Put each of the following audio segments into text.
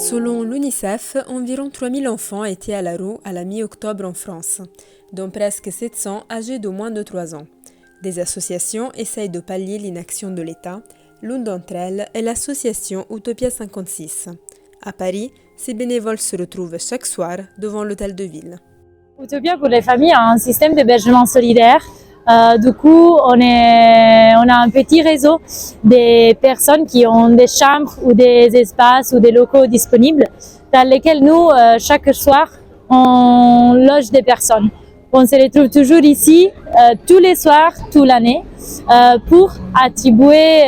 Selon l'UNICEF, environ 3000 enfants étaient à la rue à la mi-octobre en France, dont presque 700 âgés de moins de 3 ans. Des associations essayent de pallier l'inaction de l'État. L'une d'entre elles est l'association Utopia 56. À Paris, ces bénévoles se retrouvent chaque soir devant l'hôtel de ville. Utopia pour les familles a un système d'hébergement solidaire. Du coup, on a un petit réseau des personnes qui ont des chambres ou des espaces ou des locaux disponibles dans lesquels nous, chaque soir, on loge des personnes. On se retrouve toujours ici tous les soirs, toute l'année, pour attribuer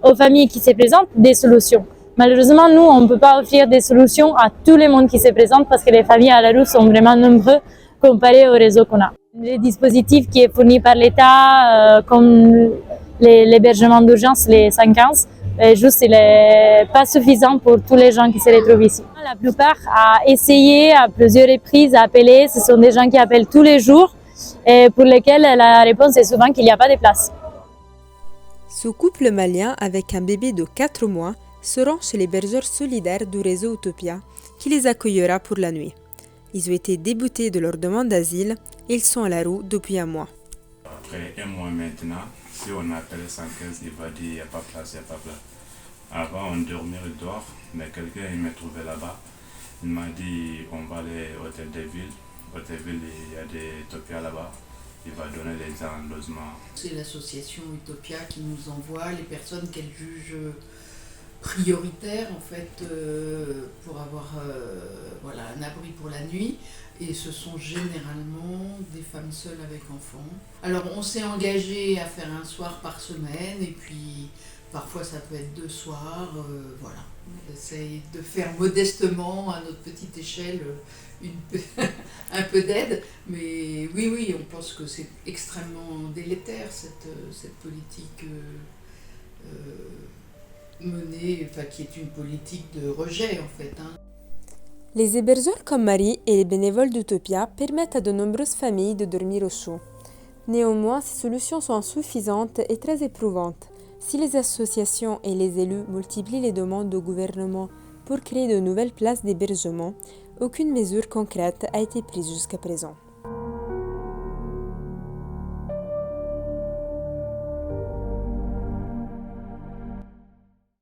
aux familles qui se présentent des solutions. Malheureusement, nous, on ne peut pas offrir des solutions à tout le monde qui se présente parce que les familles à la rue sont vraiment nombreux comparé au réseau qu'on a. Les dispositifs qui est fourni par l'État, comme l'hébergement d'urgence, les 115, il n'est pas suffisant pour tous les gens qui se retrouvent ici. La plupart a essayé à plusieurs reprises d'appeler. Ce sont des gens qui appellent tous les jours et pour lesquels la réponse est souvent qu'il n'y a pas de place. Ce couple malien avec un bébé de 4 mois se rend chez l'hébergeur solidaire du réseau Utopia qui les accueillera pour la nuit. Ils ont été déboutés de leur demande d'asile et ils sont à la rue depuis un mois. Après un mois maintenant, si on appelle 115, il va dire il n'y a pas de place, il n'y a pas de place. Avant, on dormait dehors, mais quelqu'un m'a trouvé là-bas. Il m'a dit on va aller au hôtel de ville. Hôtel de ville, il y a des Utopia là-bas. Il va donner les gens un logement. C'est l'association Utopia qui nous envoie les personnes qu'elle juge prioritaires en fait pour avoir un abri pour la nuit, et ce sont généralement des femmes seules avec enfants. Alors on s'est engagé à faire un soir par semaine et puis parfois ça peut être 2 soirs, voilà. On essaye de faire modestement à notre petite échelle un peu d'aide, mais oui, on pense que c'est extrêmement délétère cette politique menée, qui est une politique de rejet en fait. Les hébergeurs comme Marie et les bénévoles d'Utopia permettent à de nombreuses familles de dormir au chaud. Néanmoins, ces solutions sont insuffisantes et très éprouvantes. Si les associations et les élus multiplient les demandes au gouvernement pour créer de nouvelles places d'hébergement, aucune mesure concrète a été prise jusqu'à présent.